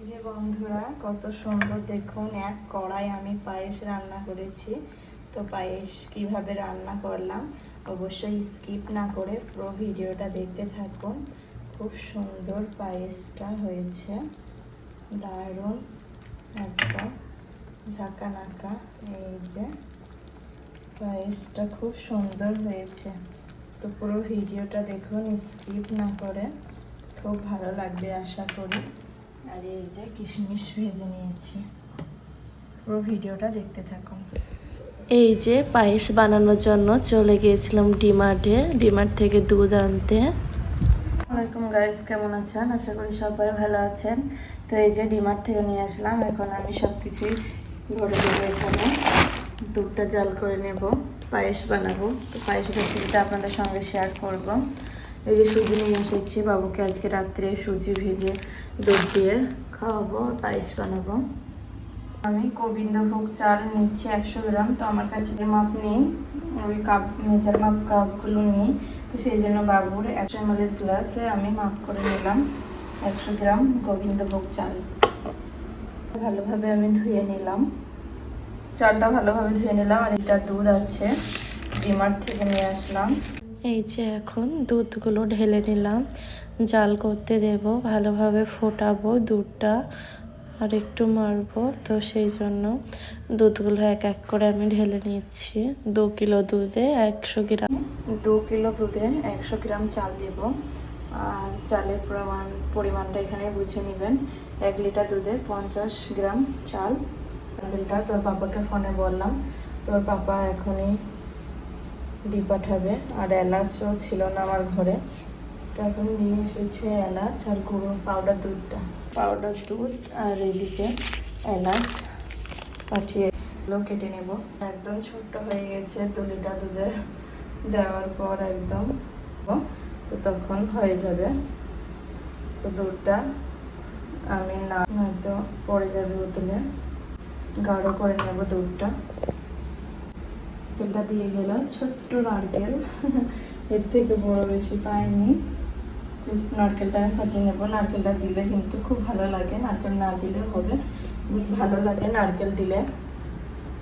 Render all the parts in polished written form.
এই যে বন্ধুরা, কত সুন্দর দেখুন, এক কড়াই আমি পায়েস রান্না করেছি। তো পায়েস কিভাবে রান্না করলাম অবশ্যই স্কিপ না করে পুরো ভিডিওটা দেখতে থাকুন। খুব সুন্দর পায়েসটা হয়েছে, দারুণ একদম ঝাঁকানাকা। এই যে পায়েসটা খুব সুন্দর হয়েছে। তো পুরো ভিডিওটা দেখুন স্কিপ না করে, খুব ভালো লাগবে আশা করি। আর এই যে কিশমিশ ভেজে নিয়েছি, পুরো ভিডিওটা দেখতে থাকুন। এই যে পায়েস বানানোর জন্য চলে গিয়েছিলাম ডিমার্ট থেকে দুধ আনতে। ওয়ালাইকুম গাইস, কেমন আছেন? আশা করি সবাই ভালো আছেন। তো এই যে ডিমার্ট থেকে নিয়ে আসলাম, এখন আমি সব কিছুই ভরে দেবো। এখানে দুধটা জাল করে নেব, পায়েস বানাবো। তো পায়েসের রেসিপিটা আপনাদের সঙ্গে শেয়ার করব। এই যে সুজি নিয়ে এসেছি, বাবুকে আজকে রাত্রে সুজি ভেজে দুধ দিয়ে খাওয়াবো, পায়েস বানাবো। আমি গোবিন্দভোগ চাল নিচ্ছি 100 গ্রাম। তো আমার কাছে মাপ নেই, ওই কাপ মেজার মাপ কাপগুলো নেই। তো সেই জন্য বাবুর 100 ml গ্লাসে আমি মাপ করে নিলাম 100 গ্রাম গোবিন্দভোগ চাল। ভালোভাবে আমি ধুয়ে নিলাম, চালটা ভালোভাবে ধুয়ে নিলাম। আর এটা দুধ আছে, ডিমার্ট থেকে নিয়ে আসলাম। এই যে এখন দুধগুলো ঢেলে নিলাম, জাল করতে দেব, ভালোভাবে ফোটাবো দুধটা আর একটু মারবো। তো সেই জন্য দুধগুলো এক এক করে আমি ঢেলে নিচ্ছি। 2 কিলো দুধে 100 গ্রাম। 2 কিলো দুধে 100 গ্রাম চাল দেব। আর চালের পরিমাণটা এখানে বুঝে নেবেন। 1 লিটার দুধে 50 গ্রাম চাল। বিলটা তোর পাপাকে ফোনে বললাম, তোর পাপা এখনই দিয়ে পাঠাবে। আর এলাচও ছিল না আমার ঘরে, তো এখন নিয়ে এসেছে এলাচ আর গুঁড়ো পাউডার দুধ। আর এদিকে এলাচ পাঠিয়ে কেটে নেব। একদম ছোট্ট হয়ে গেছে 2 লিটার দুধের দেওয়ার পর, একদম তো তখন হয়ে যাবে। তো দুধটা আমি না হয়তো পড়ে যাবে উতলে, গাঢ় করে নেব দুধটা। এটা দিয়ে গেল ছোট্ট নারকেল, এর থেকে বড় বেশি পাইনি। নারকেলটা আমি ফাটিয়ে নেবো। নারকেলটা দিলে কিন্তু খুব ভালো লাগে, নারকেল না দিলেও হবে, ভালো লাগে নারকেল দিলে,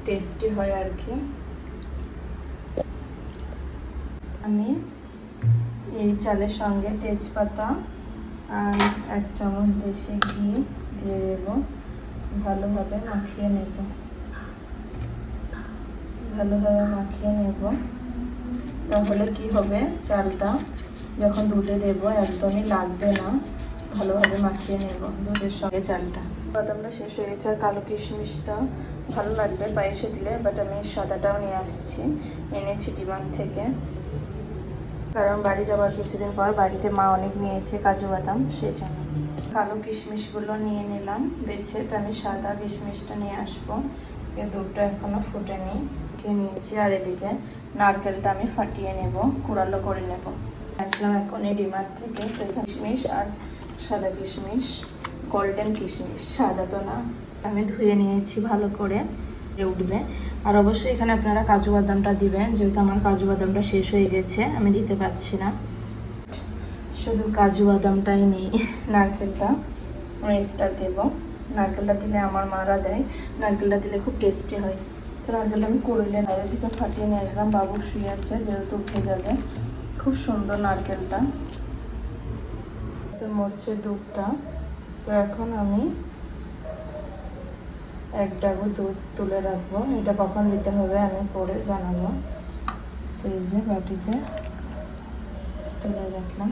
টেস্টি হয় আর কি। আমি এই চালের সঙ্গে তেজপাতা আর 1 চামচ দেশি ঘি দিয়ে দেব, ভালোভাবে মাখিয়ে নেব। তাহলে কি হবে, চালটা যখন দুধে দেব একদমই লাগবে না। ভালোভাবে মাখিয়ে নেব দুধের সঙ্গে চালটা। বাদামটা শেষ হয়ে গেছে, আর কালো কিশমিশটা ভালো লাগবে পায়েসে দিলে, বাট আমি সাদাটাও নিয়ে আসছি, এনেছি ডিমার্ট থেকে। কারণ বাড়ি যাওয়ার কিছুদিন পর বাড়িতে মা অনেক নিয়েছে কাজু বাদাম, সেই জন্য কালো কিশমিশগুলো নিয়ে নিলাম বেছে। তো আমি সাদা কিশমিশটা নিয়ে আসবো। দুধটা এখনো ফুটেনি, নিয়েছি। আর এদিকে নারকেলটা আমি ফাটিয়ে নেব, কুড়ালো করে নেব। আসলাম এখন এই ডিমার্ট থেকে। তো কিশমিশ আর সাদা কিশমিশ, গোল্ডেন কিশমিশ, সাদা তো না, আমি ধুয়ে নিয়েছি ভালো করে, উঠবে। আর অবশ্যই এখানে আপনারা কাজু বাদামটা দিবেন, যেহেতু আমার কাজু বাদামটা শেষ হয়ে গেছে, আমি দিতে পারছি না। শুধু কাজু বাদামটাই নেই, নারকেলটা এক্সট্রা দেবো। নারকেলটা দিলে আমার মারা দেয়, নারকেলটা দিলে খুব টেস্টি হয়। তো নারকেলটা আমি করলে বাইরে থেকে ফাটিয়ে নিয়ে আসলাম, বাবু শুয়ে আছে যেহেতু উঠে যাবে। খুব সুন্দর নারকেলটা, মরছে দুধটা। তো এখন আমি 1 ডাবু দুধ তুলে রাখবো, এটা কখন দিতে হবে আমি পরে জানাবো। তো এই যে বাটিতে তুলে রাখলাম।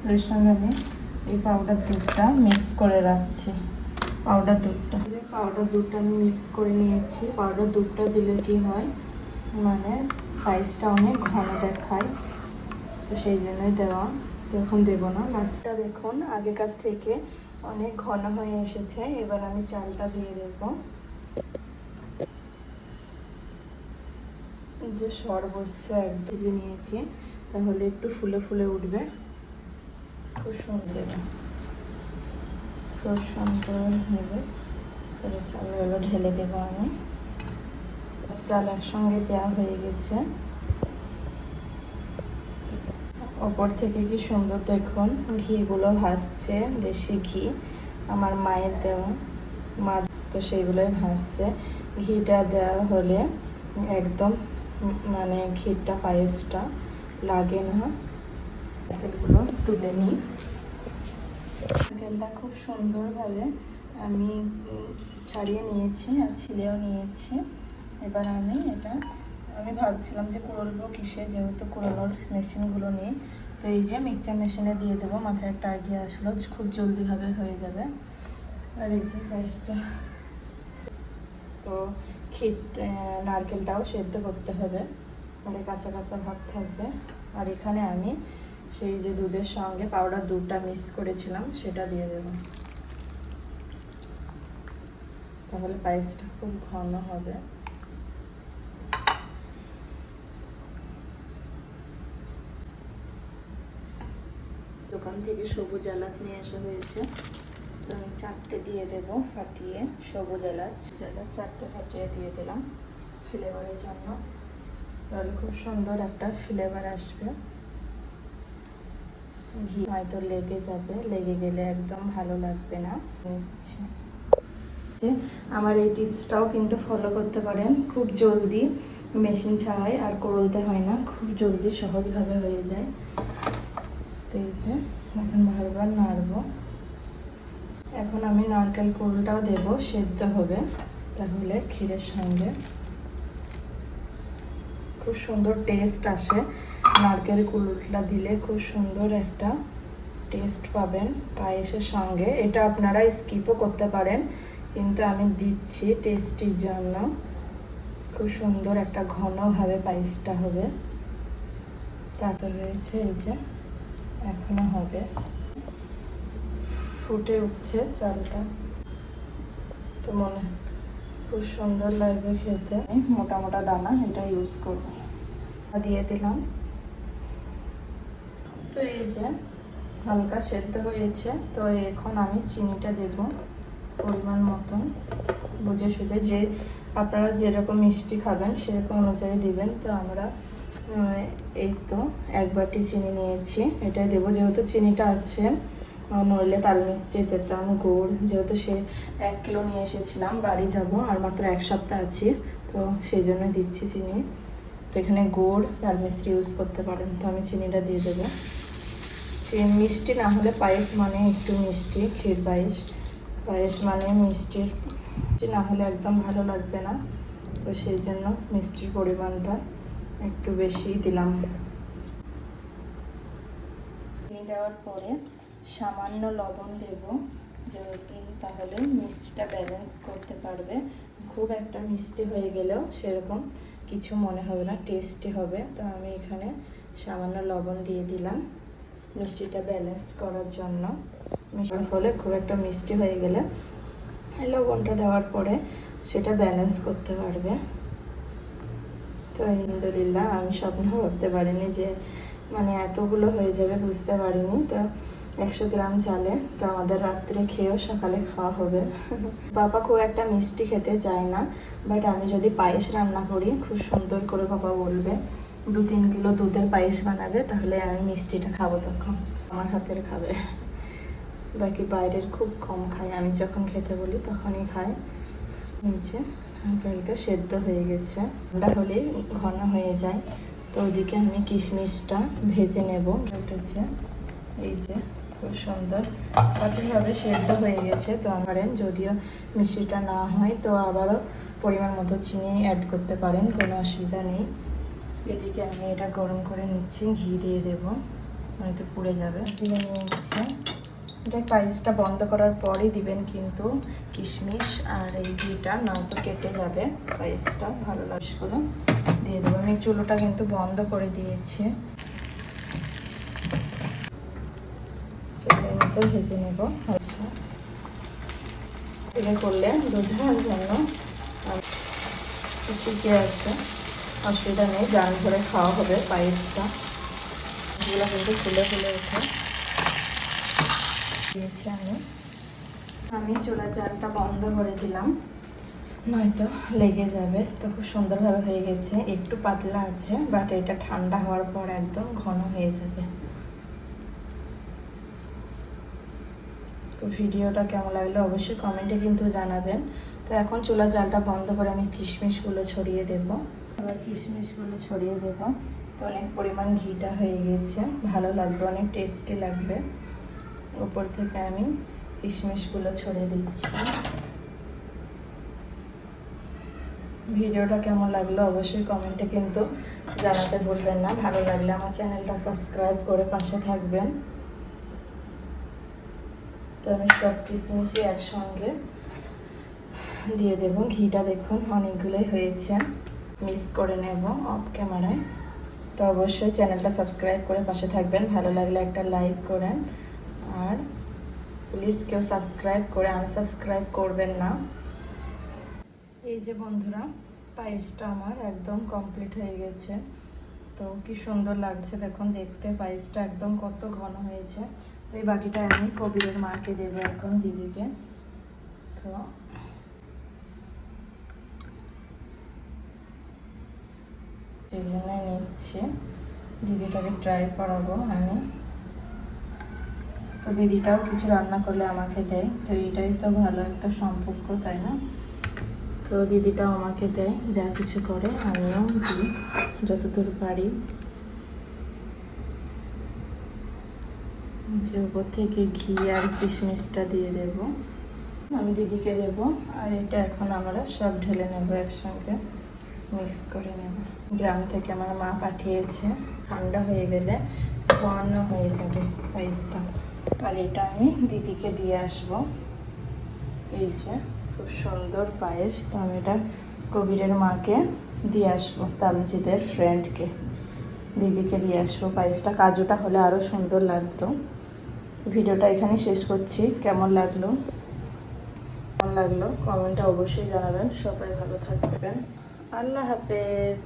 তো এর সঙ্গে আমি এই পাউডার দুধটা মিক্স করে রাখছি। পাউডার দুধটা আমি মিক্স করে নিয়েছি। পাউডার দুধটা দিলে কি হয়, মানে পায়েসটা অনেক ঘন দেখায়, তো সেই জন্যই দেওয়া। তো এখন দেবো না। মাছটা দেখুন আগেকার থেকে অনেক ঘন হয়ে এসেছে। এবার আমি চালটা দিয়ে দেব। যে সর বসছে একদম ভেজে নিয়েছি, তাহলে একটু ফুলে ফুলে উঠবে, খুব সুন্দর হবে। তাহলে চালগুলো ঢেলে দেবো আমি। চাল একসঙ্গে দেওয়া হয়ে গেছে, ওপর থেকে কি সুন্দর দেখুন ঘিগুলো ভাসছে, দেশি ঘি আমার মায়ের দেওয়া, মা তো সেইগুলোই ভাসছে। ঘিটা দেওয়া হলে একদম মানে ঘিটা পায়েসটা লাগে না। নারকেলগুলো তুলে নিই। নারকেলটা খুব সুন্দরভাবে আমি ছাড়িয়ে নিয়েছি আর ছিলেও নিয়েছি। এবার আমি ভাবছিলাম যে কুড়োলবো কিসে, যেহেতু কুড়োনোর মেশিনগুলো নেই, তো এই যে মিক্সচার মেশিনে দিয়ে দেবো। মাথায় একটা আইডিয়া আসলো, খুব জলদিভাবে হয়ে যাবে। আর এই যে পায়েসটা, তো নারকেলটাও সেদ্ধ করতে হবে, মানে কাঁচা কাঁচা ভাব থাকবে। আর এখানে আমি সেই যে দুধের সঙ্গে পাউডার দুধটা মিক্স করেছিলাম সেটা দিয়ে দেব, তাহলে পায়েসটা খুব ঘন হবে। দোকান থেকে সবুজ এলাচ নিয়ে আসা হয়েছে, তো আমি 4টে দিয়ে দেব ফাটিয়ে। সবুজ এলাচ 4টে ফাটিয়ে দিয়ে দিলাম ফ্লেভারের জন্য, তাহলে খুব সুন্দর একটা ফ্লেভার আসবে। ঘি হয়তো লেগে যাবে, লেগে গেলে একদম ভালো লাগবে না। আমার এই টিপসটাও কিন্তু ফলো করতে পারেন, খুব জলদি মেশিন ছাড়াই আর করলতে হয় না, খুব জলদি সহজভাবে হয়ে যায়। তো এই যে এখন বারবার নাড়বো। এখন আমি নারকেল কুড়ুলটাও দেবো, সেদ্ধ হবে, তাহলে ক্ষীরের সঙ্গে খুব সুন্দর টেস্ট আসে। নারকেল কুড়ুলটা দিলে খুব সুন্দর একটা টেস্ট পাবেন পায়েসের সঙ্গে। এটা আপনারা স্কিপও করতে পারেন, কিন্তু আমি দিচ্ছি টেস্টির জন্য। খুব সুন্দর একটা ঘনভাবে পায়েসটা হবে। তারপর রয়েছে এই যে এখনো হবে, ফুটে উঠছে চালটা, তো মনে খুব সুন্দর লাগবে খেতে। মোটা মোটা দানা এটা ইউজ করবো, দিয়ে দিলাম। তো এই যে হালকা সেদ্ধ হয়েছে, তো এখন আমি চিনিটা দেব পরিমাণ মতন, বুঝে শুধু, যে আপনারা যেরকম মিষ্টি খাবেন সেরকম অনুযায়ী দিবেন। তো আমরা এই তো 1 বাটি চিনি নিয়েছি, এটাই দেবো, যেহেতু চিনিটা আছে। নইলে তাল মিস্ত্রি দিতাম, গুড়, যেহেতু 1 কিলো নিয়ে এসেছিলাম, বাড়ি যাব আর মাত্র 1 সপ্তাহ আছি, তো সেই জন্য দিচ্ছি চিনি। তো এখানে গুড় তাল মিস্ত্রি ইউজ করতে পারেন, তো আমি চিনিটা দিয়ে দেবো। মিষ্টি না হলে পায়েস মানে একটু মিষ্টি, ক্ষীর পায়েস মানে মিষ্টির না হলে একদম ভালো লাগবে না, তো সেই জন্য মিষ্টির পরিমাণটা একটু বেশি দিলাম। চিনি দেওয়ার পরে সামান্য লবণ দেব, যেহেতু তাহলে মিষ্টিটা ব্যালেন্স করতে পারবে। খুব একটা মিষ্টি হয়ে গেলেও সেরকম কিছু মনে হবে না, টেস্টি হবে। তো আমি এখানে সামান্য লবণ দিয়ে দিলাম মিষ্টিটা ব্যালেন্স করার জন্য। মিষ্টির ফলে খুব একটা মিষ্টি হয়ে গেলে লবণটা দেওয়ার পরে সেটা ব্যালেন্স করতে পারবে। তো আলহামদুলিল্লাহ, আমি স্বপ্ন করতে পারিনি যে মানে এতগুলো হয়ে যাবে, বুঝতে পারিনি। তো 100 গ্রাম চালে তো আমাদের রাত্রে খেয়েও সকালে খাওয়া হবে। বাবা খুব একটা মিষ্টি খেতে চায় না, বাট আমি যদি পায়েস রান্না করি খুব সুন্দর করে বাবা বলবে 2-3 কিলো দুধের পায়েস বানাবে, তাহলে আমি মিষ্টিটা খাবো, তখন আমার হাতের খাবে। বাকি বাইরের খুব কম খায়, আমি যখন খেতে বলি তখনই খায়। নিচে হালকা সেদ্ধ হয়ে গেছে, ঠান্ডা হলে ঘন হয়ে যায়। তো ওদিকে আমি কিশমিশটা ভেজে নেব। উঠেছে এই যে খুব সুন্দর সঠিকভাবে সেদ্ধ হয়ে গেছে। তো আমারেন যদিও মিষ্টিটা না হয় তো আবারও পরিমাণ মতো চিনি অ্যাড করতে পারেন, কোনো অসুবিধা নেই। এদিকে আমি এটা গরম করে নিচ্ছি, ঘি দিয়ে দেবো, হয়তো পুড়ে যাবে। দিয়ে নিয়েছি, এটা পায়েসটা বন্ধ করার পরেই দিবেন কিন্তু কিশমিশ আর এই ঘিটা, নয়তো কেটে যাবে পায়েসটা, ভালো লাগবে। দিয়ে দেবো। আমি চুলোটা কিন্তু বন্ধ করে দিয়েছি, সেটার মতো ভেজে নেব। আচ্ছা, এটা করলে বোঝার জন্য ঠিকই আছে, অসুবিধা নেই, গান ধরে খাওয়া হবে পায়েসটা। এগুলো কিন্তু ফুলে ফুলে উঠে দিয়েছি আমি চুলার জালটা বন্ধ করে দিলাম, নয়তো লেগে যাবে। তো খুব সুন্দরভাবে হয়ে গেছে, একটু পাতলা আছে, বাট এটা ঠান্ডা হওয়ার পর একদম ঘন হয়ে যাবে। তো ভিডিওটা কেমন লাগলো অবশ্যই কমেন্টে কিন্তু জানাবেন। তো এখন চুলা জালটা বন্ধ করে আমি কিশমিশগুলো ছড়িয়ে দেব। আবার কিশমিশগুলো ছড়িয়ে দেব। তো অনেক পরিমাণ ঘিটা হয়ে গেছে, ভালো লাগবে, অনেক টেস্টি লাগবে। উপর থেকে আমি কিশমিশগুলো ছড়িয়ে দিচ্ছি। ভিডিওটা কেমন লাগলো অবশ্যই কমেন্টে কিন্তু জানাতে ভুলবেন না। ভালো লাগলে আমার চ্যানেলটা সাবস্ক্রাইব করে পাশে থাকবেন। তো আমি সব কিশমিশই একসঙ্গে দিয়ে দেব। ঘিটা দেখুন অনেকগুলোই হয়েছে, মিক্স করে নেব অফ ক্যামেরায়। তো অবশ্যই চ্যানেলটা সাবস্ক্রাইব করে পাশে থাকবেন। ভালো লাগলে একটা লাইক করেন, আর প্লিজ কেউ সাবস্ক্রাইব করে আনসাবস্ক্রাইব করবেন না। এই যে বন্ধুরা, পায়েসটা আমার একদম কমপ্লিট হয়ে গেছে। তো কি সুন্দর লাগছে দেখুন দেখতে, পায়েসটা একদম কত ঘন হয়েছে। তো এই বাটিটা আমি কবিরের মাকে দেবো এখন, দিদিকে। তো এই জন্যই নিচ্ছি, দিদিটাকে ট্রাই করাবো আমি। তো দিদিটাও কিছু রান্না করলে আমাকে দেয়, তো এইটাই তো ভালো একটা সম্পর্ক, তাই না? তো দিদিটাও আমাকে দেয়, যা কিছু করে আমিও দিই যতদূর পারি। যে উপর থেকে ঘি আর কিশমিশটা দিয়ে দেব, আমি দিদিকে দেব। আর এটা এখন আমরা সব ঢেলে নেব একসঙ্গে, মিক্স করে নেব। গ্রাম থেকে আমার মা পাঠিয়েছে, ঠান্ডা হয়ে গেলে ঘন হয়ে যাবে পায়েসটা। আর এটা আমি দিদিকে দিয়ে আসব। এই যে খুব সুন্দর পায়েস। তো আমি এটা কবিরের মাকে দিয়ে আসবো, তামজিদের ফ্রেন্ডকে, দিদিকে দিয়ে আসবো পায়েসটা। কাজুটা হলে আরও সুন্দর লাগতো। ভিডিওটা এখানে শেষ করছি। কেমন লাগলো কমেন্টে অবশ্যই জানাবেন। সবাই ভালো থাকবেন। আল্লাহ হাফেজ।